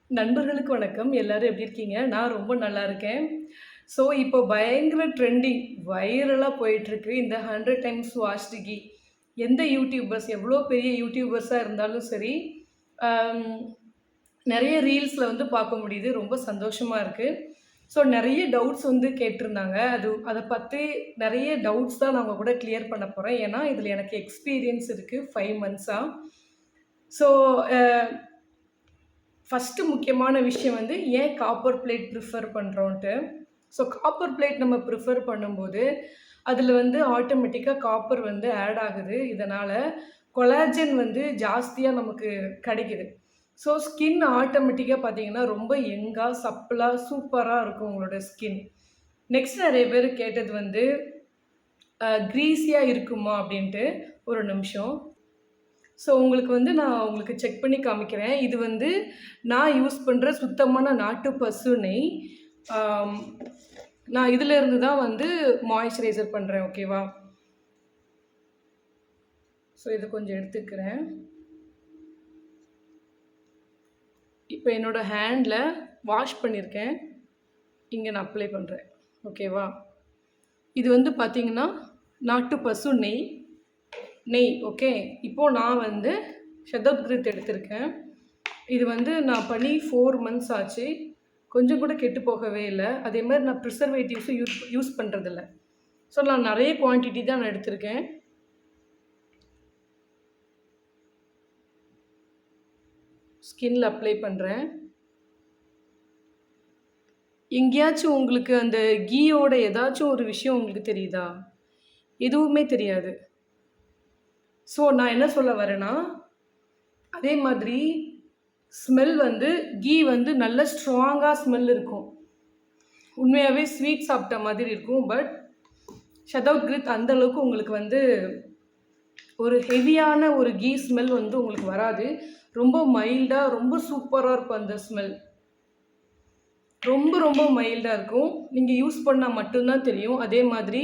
நண்பர்களுக்கு வணக்கம். எல்லாரும் எப்படி இருக்கீங்க? நான் ரொம்ப நல்லா இருக்கேன். ஸோ, இப்போ பயங்கர ட்ரெண்டிங், வைரலா போயிட்டுருக்கு இந்த 100 டைம்ஸ் வாச்டு கீ. எந்த யூடியூபர்ஸ் எவ்வளோ பெரிய யூடியூபர்ஸா இருந்தாலும் சரி, அம் நெறைய ரீல்ஸ்ல வந்து பார்க்க முடியுது. ரொம்ப சந்தோஷமா இருக்கு. ஸோ, நெறைய டவுட்ஸ் வந்து கேட்டிருந்தாங்க. அத பத்தி நெறைய டவுட்ஸ் தான் நான் உங்க கூட கிளியர் பண்ண போறேன். ஏன்னா, இதில எனக்கு எக்ஸ்பீரியன்ஸ் இருக்கு 5 மந்த்ஸா. ஸோ, அ ஃபர்ஸ்ட்டு முக்கியமான விஷயம் வந்து ஏன் காப்பர் பிளேட் ப்ரிஃபர் பண்ணுறோன்ட்டு. ஸோ காப்பர் பிளேட் நம்ம ப்ரிஃபர் பண்ணும்போது, அதில வந்து ஆட்டோமேட்டிக்கா காப்பர் வந்து ஆட் ஆகுது. இதனால கொலாஜன் வந்து ஜாஸ்தியா நமக்கு கிடைக்குது. ஸோ ஸ்கின் ஆட்டோமேட்டிக்கா பார்த்தீங்கன்னா, ரொம்ப யங்கா, சப்பிளா, சூப்பரா இருக்கும் உங்களோட ஸ்கின். நெக்ஸ்ட் நெறைய பேர் கேட்டது வந்து, கிரீஸியா இருக்குமா? அப்படின்ட்டு. ஒரு நிமிஷம். ஸோ, உங்களுக்கு வந்து நான் உங்களுக்கு செக் பண்ணி காமிக்கிறேன். இது வந்து நான் யூஸ் பண்ற சுத்தமான நாட்டு பசு நெய். ஆம், நான் இதிலேருந்து தான் வந்து மாய்ஸ்சரைசர் பண்றேன். ஓகேவா? ஸோ, இத கொஞ்சம் எடுத்துக்கிறேன். இப்ப என்னோட ஹேண்ட்ல வாஷ் பண்ணியிருக்கேன். இங்க நான் அப்ளை பண்றேன். ஓகேவா? இது வந்து பார்த்தீங்கன்னா, நாட்டு பசு நெய். நெய் ஓகே. இப்போ நான் வந்து ஷதோத்கிருத் எடுத்திருக்கேன். இது வந்து நான் பண்ணி 4 மந்த்ஸ் ஆச்சு. கொஞ்சம் கூட கெட்டு போகவே இல்ல. அதேமாரி நான் ப்ரிசர்வேட்டிவ்ஸும் யூஸ் பண்றதில்ல. ஸோ நான் நெறைய குவான்டிட்டி தான் நான் எடுத்திருக்கேன். ஸ்கின்ல அப்ளை பண்றேன். எங்கேயாச்சும் உங்களுக்கு அந்த கீயோட ஏதாச்சும் ஒரு விஷயம் உங்களுக்கு தெரியுதா? எதுவுமே தெரியாது. ஸோ நான் என்ன சொல்ல வரேன்னா, அதே மாதிரி ஸ்மெல் வந்து கீ வந்து நல்ல ஸ்ட்ராங்கா ஸ்மெல் இருக்கும். உண்மையாவே ஸ்வீட் சாப்பிட்ட மாதிரி இருக்கும். பட் ஷதோத்கிருத் அந்த அளவுக்கு உங்களுக்கு வந்து ஒரு ஹெவியான ஒரு கீ ஸ்மெல் வந்து உங்களுக்கு வராது. ரொம்ப மைல்டா, ரொம்ப சூப்பரா இருக்கும் அந்த ஸ்மெல். ரொம்ப ரொம்ப மைல்டா இருக்கும். நீங்க யூஸ் பண்ணா மட்டும் தான் தெரியும். அதே மாதிரி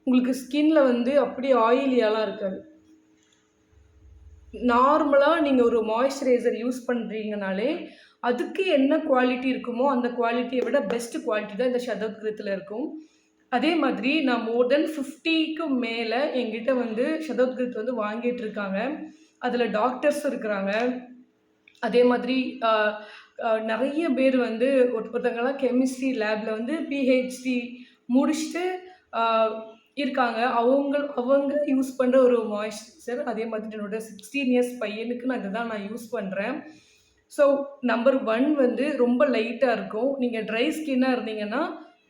உங்களுக்கு ஸ்கின்ல வந்து அப்படியே ஆயிலியாலாம் இருக்காது. நார்மலா நீங்க ஒரு மாய்ஸ்சரைசர் யூஸ் பண்றீங்கனாலே, அதுக்கு என்ன குவாலிட்டி இருக்குமோ, அந்த குவாலிட்டிய விட பெஸ்ட் குவாலிட்டி தான் இந்த ஷதோத்கிருத்ல இருக்கும். அதே மாதிரி நான் மோர் தென் 50க்கு மேல என்கிட்ட வந்து ஷதோத்கிருத் வந்து வாங்கிட்டு இருக்காங்க. அதில டாக்டர்ஸ் இருக்கிறாங்க. அதே மாதிரி அ அ நெறைய பேர் வந்து ஒருத்தவங்கலாம் கெமிஸ்ட்ரி லேப்ல வந்து பிஹெச்டி முடிச்சுட்டு அ இருக்காங்க. அவங்க யூஸ் பண்ற ஒரு மாய்ஸ்சரைசர். அதே மாதிரி என்னோட 16 இயர்ஸ் பையனுக்கு நான் இதுதான் நான் யூஸ் பண்றேன். ஸோ நம்பர் 1 வந்து ரொம்ப லைட்டா இருக்கும். நீங்க ட்ரை ஸ்கின்னா இருந்தீங்கன்னா,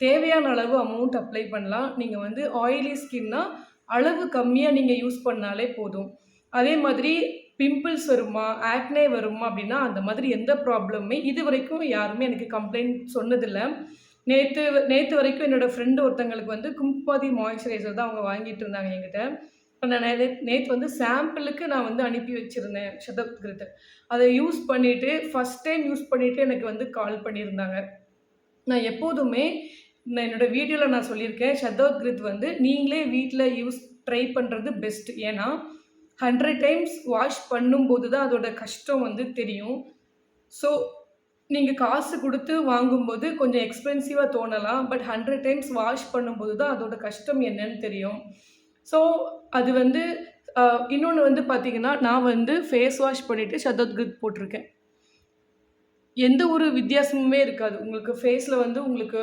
தேவையான அளவு அமௌண்ட் அப்ளை பண்ணலாம். நீங்க வந்து ஆயிலி ஸ்கின்னா, அளவு கம்மியா நீங்க யூஸ் பண்ணாலே போதும். அதே மாதிரி பிம்பிள்ஸ் வருமா? ஆக்னே வருமா? அப்டின்னா, அந்த மாதிரி எந்த ப்ராப்ளமுமே இதுவரைக்கும் யாருமே எனக்கு கம்ப்ளைண்ட் சொன்னதில்ல. நேத்து நேத்து வரைக்கும் என்னோட ஃப்ரெண்ட் ஒருத்தங்களுக்கு வந்து கும்பாதி மாய்ஸ்சரைசர் தான் அவங்க வாங்கிட்டு இருந்தாங்க என்கிட்ட. நான் நேத்து வந்து சாம்பிளுக்கு நான் வந்து அனுப்பி வச்சிருந்தேன் ஷதத்கிருத். அத யூஸ் பண்ணிட்டு ஃபர்ஸ்ட் டைம் யூஸ் பண்ணிட்டு எனக்கு வந்து கால் பண்ணியிருந்தாங்க. நான் எப்போதுமே என்னோட வீடியோல நான் சொல்லியிருக்கேன். ஷதோத்கிருத் வந்து நீங்களே வீட்ல ட்ரை பண்றது பெஸ்ட். ஏன்னா 100 டைம்ஸ் வாஷ் பண்ணும்போது தான் அதோட கஷ்டம் வந்து தெரியும். ஸோ நீங்க காசு குடுத்து வாங்கும்போது கொஞ்சம் எக்ஸ்பென்சிவா தோணலாம். பட் 100 டைம்ஸ் வாஷ் பண்ணும்போது தான் அதோட கஷ்டம் என்னன்னு தெரியும். ஸோ அது வந்து அ இன்னொன்னு வந்து பார்த்தீங்கன்னா, நான் வந்து ஃபேஸ் வாஷ் பண்ணிட்டு ஷதோத்கிருத் போட்டிருக்கேன். எந்த ஒரு வித்தியாசமுமே இருக்காது. உங்களுக்கு ஃபேஸ்ல வந்து உங்களுக்கு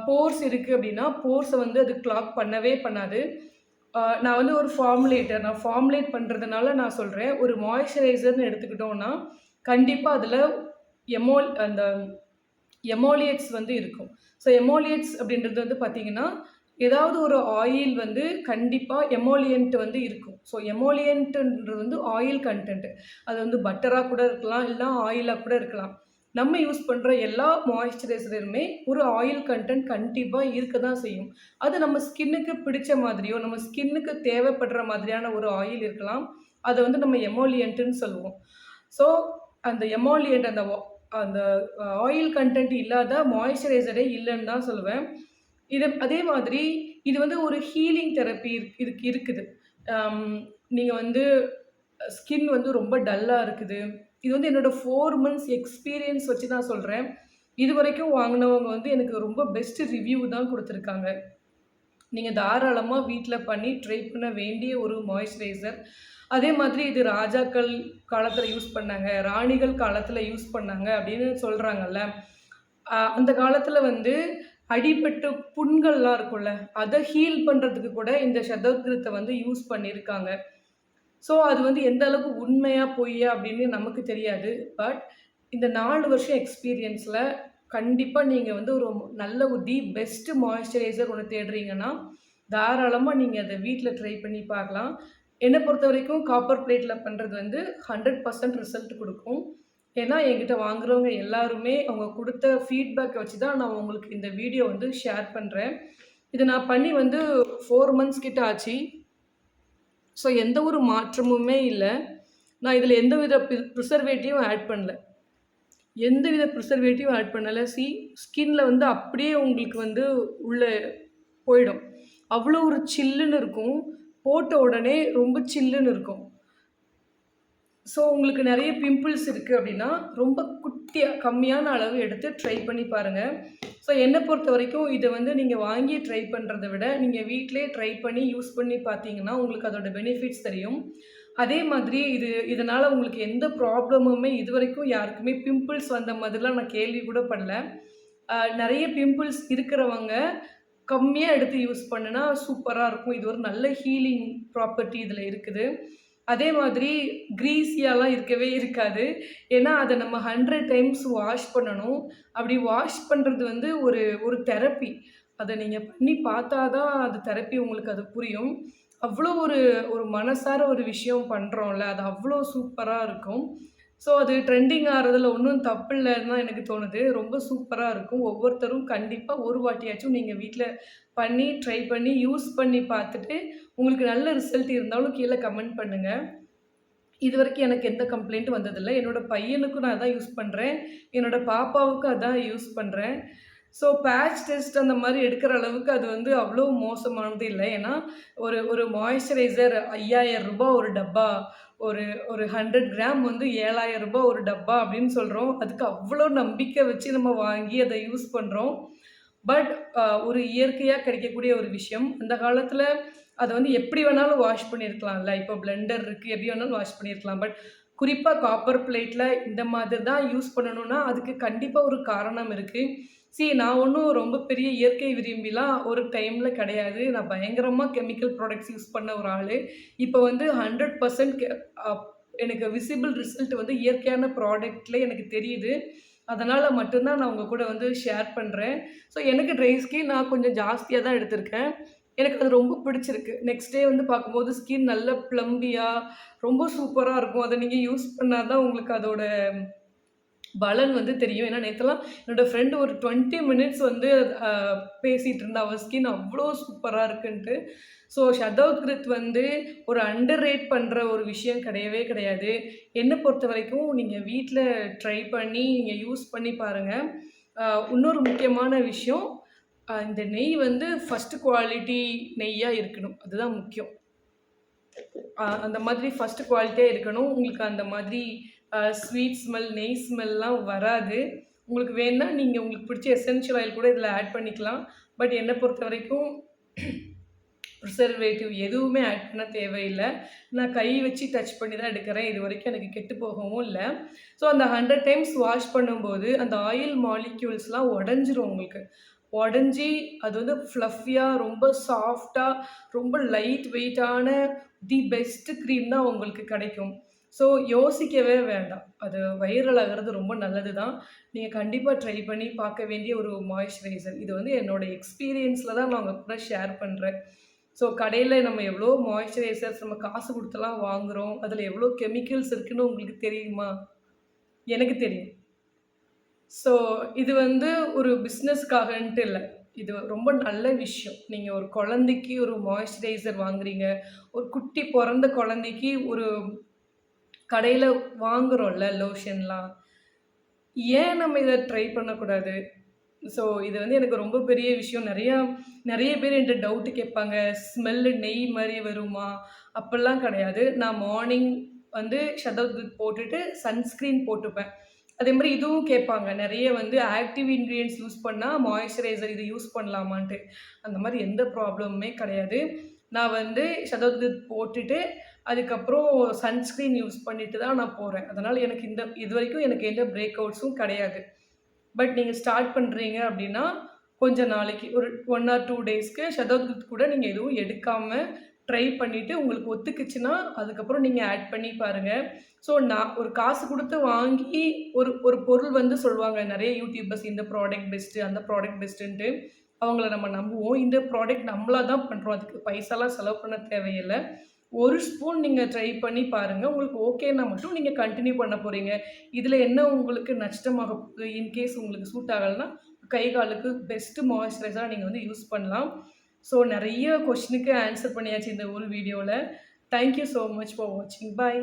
போர்ஸ் இருக்கு அப்டின்னா, போர்ஸ வந்து அது கிளாக் பண்ணவே பண்ணாது. நான் வந்து ஒரு ஃபார்முலேட்டர். நான் ஃபார்முலேட் பண்றதுனால நான் சொல்றேன். ஒரு மாய்ஸ்சரைசர்ன்னு எடுத்துக்கிட்டோம்னா, கண்டிப்பா அதுல அந்த எமோலியேட்ஸ் வந்து இருக்கும். ஸோ எமோலியேட்ஸ் அப்படின்றது வந்து பார்த்தீங்கன்னா, ஏதாவது ஒரு ஆயில் வந்து கண்டிப்பா எமோலியன்ட் வந்து இருக்கும். ஸோ எமோலியன்ட்ன்றது வந்து ஆயில் கன்டென்ட். அது வந்து பட்டரா கூட இருக்கலாம், இல்ல ஆயிலா கூட இருக்கலாம். நம்ம யூஸ் பண்ற எல்லா மாய்ஸ்சரைசருமே ஒரு ஆயில் கன்டென்ட் கண்டிப்பா இருக்க தான் செய்யும். அது நம்ம ஸ்கின்னுக்கு பிடிச்ச மாதிரியோ, நம்ம ஸ்கின்னுக்கு தேவைப்படுற மாதிரியான ஒரு ஆயில் இருக்கலாம். அத வந்து நம்ம எமோலியன்ட்ன்னு சொல்லுவோம். ஸோ அந்த எமோலியன்ட் அந்த ஆயில் கன்டென்ட் இல்லாத மாய்ஸ்சரைசரே இல்லன்னு தான் சொல்லுவேன். அதே மாதிரி இது வந்து ஒரு ஹீலிங் தெரப்பி இருக்குது. அம் நீங்க வந்து ஸ்கின் வந்து ரொம்ப டல்லா இருக்குது. இது வந்து என்னோட 4 மந்த்ஸ் எக்ஸ்பீரியன்ஸ் வச்சு நான் சொல்றேன். இதுவரைக்கும் வாங்குனவங்க வந்து எனக்கு ரொம்ப பெஸ்ட் ரிவ்யூ தான் குடுத்துருக்காங்க. நீங்க தாராளமா வீட்ல பண்ணி ட்ரை பண்ண வேண்டிய ஒரு மாய்ஸ்சரைசர். அதே மாதிரி இது ராஜாக்கள் காலத்துல யூஸ் பண்ணாங்க, ராணிகள் காலத்துல யூஸ் பண்ணாங்க அப்படின்னு சொல்றாங்கல்ல. அந்த காலத்துல வந்து அடிபட்ட புண்கள்லாம் இருக்கும்ல, அத ஹீல் பண்றதுக்கு கூட இந்த சதோத்கிருத்த வந்து யூஸ் பண்ணியிருக்காங்க. ஸோ அது வந்து எந்த அளவுக்கு உண்மையா, பொய்யா அப்படின்னு நமக்கு தெரியாது. பட் இந்த 4 வருஷம் எக்ஸ்பீரியன்ஸ்ல கண்டிப்பா நீங்க வந்து ஒரு நல்ல ஒரு தி பெஸ்ட் மாய்ஸ்சரைசர் ஒண்ணு தேடுறீங்கன்னா, தாராளமா நீங்க அத வீட்ல ட்ரை பண்ணி பார்க்கலாம். என்ன பொறுத்தவரைக்கும் காப்பர் பிளேட்ல பண்றது வந்து 100% ரிசல்ட் குடுக்கும். ஏன்னா, என்கிட்ட வாங்குறவங்க எல்லாருமே அவங்க குடுத்த ஃபீட்பேக்க வச்சு தான் நான் உங்களுக்கு இந்த வீடியோ வந்து ஷேர் பண்றேன். இத நான் பண்ணி வந்து 4 மந்த்ஸ் கிட்ட ஆச்சு. ஸோ எந்த ஒரு மாற்றமுமே இல்ல. நான் இதில எந்தவித ப்ரிசர்வேட்டிவும் ஆட் பண்ணல. எந்தவித ப்ரிசர்வேட்டிவும் ஆட் பண்ணல. ஸ்கின்ல வந்து அப்படியே உங்களுக்கு வந்து உள்ள போயிடும். அவ்வளோ ஒரு சில்லுன்னு இருக்கும். போட்ட உடனே ரொம்ப சில்லுன்னு இருக்கும். ஸோ உங்களுக்கு நெறைய பிம்பிள்ஸ் இருக்கு அப்படின்னா, ரொம்ப குட்டியா கம்மியான அளவு எடுத்து ட்ரை பண்ணி பாருங்க. ஸோ என்ன பொறுத்தவரைக்கும் இத வந்து நீங்க வாங்கி ட்ரை பண்றத விட, நீங்க வீட்லயே ட்ரை பண்ணி யூஸ் பண்ணி பார்த்தீங்கன்னா, உங்களுக்கு அதோட பெனிஃபிட்ஸ் தெரியும். அதே மாதிரி இதனால உங்களுக்கு எந்த ப்ராப்ளமுமே இதுவரைக்கும் யாருக்குமே பிம்பிள்ஸ் வந்த மாதிரிலாம் நான் கேள்வி கூட படல. நெறைய பிம்பிள்ஸ் இருக்கிறவங்க கம்மியா எடுத்து யூஸ் பண்ணுனா சூப்பரா இருக்கும். இது ஒரு நல்ல ஹீலிங் ப்ராப்பர்ட்டி இதில இருக்குது. அதே மாதிரி கிரீஸியாலாம் இருக்கவே இருக்காது. ஏன்னா, அத நம்ம 100 டைம்ஸ் வாஷ் பண்ணணும். அப்படி வாஷ் பண்றது வந்து ஒரு ஒரு தெரப்பி. அத நீங்க பண்ணி பார்த்தா தான் அது தெரப்பி உங்களுக்கு அது புரியும். அவ்வளோ ஒரு ஒரு மனசார ஒரு விஷயம் பண்றோம்ல, அது அவ்வளோ சூப்பரா இருக்கும். ஸோ அது ட்ரெண்டிங் ஆறதுல ஒண்ணும் தப்பில்லன்னு தான் எனக்கு தோணுது. ரொம்ப சூப்பரா இருக்கும். ஒவ்வொருத்தரும் கண்டிப்பா ஒரு வாட்டியாச்சும் நீங்க வீட்ல பண்ணி, ட்ரை பண்ணி, யூஸ் பண்ணி பார்த்துட்டு, உங்களுக்கு நல்ல ரிசல்ட் இருந்தாலும் கீழ கமெண்ட் பண்ணுங்க. இதுவரைக்கும் எனக்கு எந்த கம்ப்ளைண்ட்டும் வந்ததில்ல. என்னோட பையனுக்கும் நான் அதான் யூஸ் பண்றேன். என்னோட பாப்பாவுக்கும் அதான் யூஸ் பண்றேன். ஸோ பேட்ச் டெஸ்ட் அந்த மாரி எடுக்கிற அளவுக்கு அது வந்து அவ்வளோ மோசமானது இல்ல. ஏன்னா, ஒரு ஒரு மாய்ஸ்சரைசர் ரூ. 5000 ஒரு டப்பா. ஒரு ஒரு 100 கிராம் வந்து ரூ. 7000 ஒரு டப்பா அப்படின்னு சொல்றோம். அதுக்கு அவ்வளோ நம்பிக்கை வச்சு நம்ம வாங்கி அத யூஸ் பண்றோம். பட் ஒரு இயற்கையா கிடைக்கக்கூடிய ஒரு விஷயம். அந்த காலத்துல அத வந்து எப்படி வேணாலும் வாஷ் பண்ணியிருக்கலாம்ல. இப்போ பிளெண்டர் இருக்கு. எப்படி வேணாலும் வாஷ் பண்ணியிருக்கலாம். பட் குறிப்பா காப்பர் பிளேட்ல இந்த மாதிரி தான் யூஸ் பண்ணணும்னா, அதுக்கு கண்டிப்பா ஒரு காரணம் இருக்கு. நான் ஒண்ணும் ரொம்ப பெரிய இயற்கை விரும்பிலாம் ஒரு டைம்ல கிடையாது. நான் பயங்கரமா கெமிக்கல் ப்ராடக்ட்ஸ் யூஸ் பண்ண ஒரு ஆளு. இப்ப வந்து 100% அப் எனக்கு விசிபிள் ரிசல்ட் வந்து இயற்கையான ப்ராடக்ட்ல எனக்கு தெரியுது. அதனால மட்டும் தான் நான் உங்க கூட வந்து ஷேர் பண்றேன். எனக்கு ட்ரை ஸ்கின் நான் கொஞ்சம் ஜாஸ்தியா தான் எடுத்திருக்கேன். எனக்கு அது ரொம்ப பிடிச்சிருக்கு. நெக்ஸ்ட் டே வந்து பார்க்கும்போது ஸ்கின் நல்ல ப்ளம்பியா ரொம்ப சூப்பரா இருக்கும். அத நீங்க யூஸ் பண்ணா தான் உங்களுக்கு அதோட பலன் வந்து தெரியும். ஏன்னா நேத்தெல்லாம் என்னோட ஃப்ரெண்ட் ஒரு 20 மினிட்ஸ் வந்து அ பேசிட்டு இருந்தா. அவ ஸ்கின் அவ்ளோ சூப்பரா இருக்குன்ட்டு. ஷடோத்கிருத் வந்து ஒரு அண்டர் ரேட் பண்ற ஒரு விஷயம் கிடையவே கிடையாது. என்ன பொறுத்தவரைக்கும் நீங்க வீட்ல ட்ரை பண்ணி நீங்க யூஸ் பண்ணி பாருங்க. அ இன்னொரு முக்கியமான விஷயம், இந்த நெய் வந்து ஃபர்ஸ்ட் குவாலிட்டி நெய்யா இருக்கணும். அதுதான் முக்கியம். அந்த மாதிரி ஃபர்ஸ்ட் குவாலிட்டியா இருக்கணும். உங்களுக்கு அந்த மாதிரி ஸ்வீட் ஸ்மெல், நெய் ஸ்மெல்லாம் வராது. உங்களுக்கு வேணுனா நீங்க உங்களுக்கு பிடிச்ச எசென்ஷியல் ஆயில் கூட இதில ஆட் பண்ணிக்கலாம். பட் என்ன பொறுத்தவரைக்கும் ப்ரிசர்வேட்டிவ் எதுவுமே ஆட் பண்ண தேவையில்ல. நான் கை வச்சு டச் பண்ணி தான் எடுக்கிறேன். இதுவரைக்கும் எனக்கு கெட்டு போகவும் இல்ல. அந்த 100 டைம்ஸ் வாஷ் பண்ணும்போது அந்த ஆயில் மாலிக்யூல்ஸ்லாம் உடைஞ்சிரும் உங்களுக்கு. உடைஞ்சி அது வந்து ஃப்ளஃபியா ரொம்ப சாஃப்ட்டா, ரொம்ப லைட் வெயிட்டான தி பெஸ்ட் கிரீம் தான் உங்களுக்கு கிடைக்கும். யோசிக்கவே வேண்டாம். அது வைரல் ஆகுறது ரொம்ப நல்லது தான். நீங்க கண்டிப்பா ட்ரை பண்ணி பார்க்க வேண்டிய ஒரு மாய்ஸ்சரைசர். இது வந்து என்னோட எக்ஸ்பீரியன்ஸ்ல தான் நான் உங்க கூட ஷேர் பண்றேன். கடையில நம்ம எவ்வளோ மாய்ஸ்சரைசர்ஸ் நம்ம காசு குடுத்துலாம் வாங்குறோம். அதில எவ்வளோ கெமிக்கல்ஸ் இருக்குன்னு உங்களுக்கு தெரியுமா? எனக்கு தெரியும். ஸோ இது வந்து ஒரு பிஸ்னஸ்க்காகன்ட்டு இல்ல. இது ரொம்ப நல்ல விஷயம். நீங்க ஒரு குழந்தைக்கு ஒரு மாய்ஸ்சரைசர் வாங்குறீங்க. ஒரு குட்டி பொறந்த குழந்தைக்கு ஒரு கடையில வாங்குறோம்ல லோஷன்லாம். ஏன் நம்ம இத ட்ரை பண்ணக்கூடாது? இது வந்து எனக்கு ரொம்ப பெரிய விஷயம். நெறைய பேர் என்ட்ட டவுட் கேட்பாங்க. ஸ்மெல்லு நெய் மாரி வருமா? அப்படிலாம் கிடையாது. நான் மார்னிங் வந்து ஷதோத்கித் போட்டுட்டு சன்ஸ்க்ரீன் போட்டுப்பேன். அதே மாரி இதுவும் கேட்பாங்க. நெறைய வந்து ஆக்டிவ் இன்கிரியன்ட்ஸ் யூஸ் பண்ணா மாய்ஸ்சரைசர் இது யூஸ் பண்ணலாமான்ட்டு. அந்த மாரி எந்த ப்ராப்ளமுமே கிடையாது. நான் வந்து ஷதோத்கித் போட்டுட்டு, அதுக்கப்புறம் சன்ஸ்க்ரீன் யூஸ் பண்ணிட்டு தான் நான் போறேன். அதனால எனக்கு இதுவரைக்கும் எனக்கு எந்த பிரேக் அவுட்ஸும் கிடையாது. பட் நீங்க ஸ்டார்ட் பண்றீங்க அப்டின்னா, கொஞ்ச நாளைக்கு ஒரு 1 ஆர் 2 டேஸ்க்கு ஷதோத்கித் கூட நீங்க எதுவும் எடுக்காம ட்ரை பண்ணிட்டு உங்களுக்கு ஒத்துக்குச்சுன்னா, அதுக்கப்புறம் நீங்க ஆட் பண்ணி பாருங்க. ஸோ நான் ஒரு காசு குடுத்து வாங்கி ஒரு ஒரு பொருள் வந்து சொல்லுவாங்க. நெறைய யூடியூபர்ஸ் இந்த ப்ராடக்ட் பெஸ்ட்டு, அந்த ப்ராடக்ட் பெஸ்ட்டுன்ட்டு. அவங்கள நம்ம நம்புவோம். இந்த ப்ராடக்ட் நம்மளா தான் பண்றோம். அதுக்கு பைசாலாம் செலவு பண்ண தேவையில்ல. 1 ஸ்பூன் நீங்க ட்ரை பண்ணி பாருங்க. உங்களுக்கு ஓகேன்னா மட்டும் நீங்க கன்டின்யூ பண்ண போறீங்க. இதுல என்ன உங்களுக்கு நஷ்டமாக போகுது? இன்கேஸ் உங்களுக்கு சூட் ஆகலன்னா, கை, காலுக்கு பெஸ்ட் மாய்ஸ்சரைசரா நீங்க வந்து யூஸ் பண்ணலாம். ஸோ நெறைய கொஸ்டினுக்கு ஆன்சர் பண்ணியாச்சு இந்த ஒரு வீடியோல. Thank you so much for வாட்சிங். பாய்.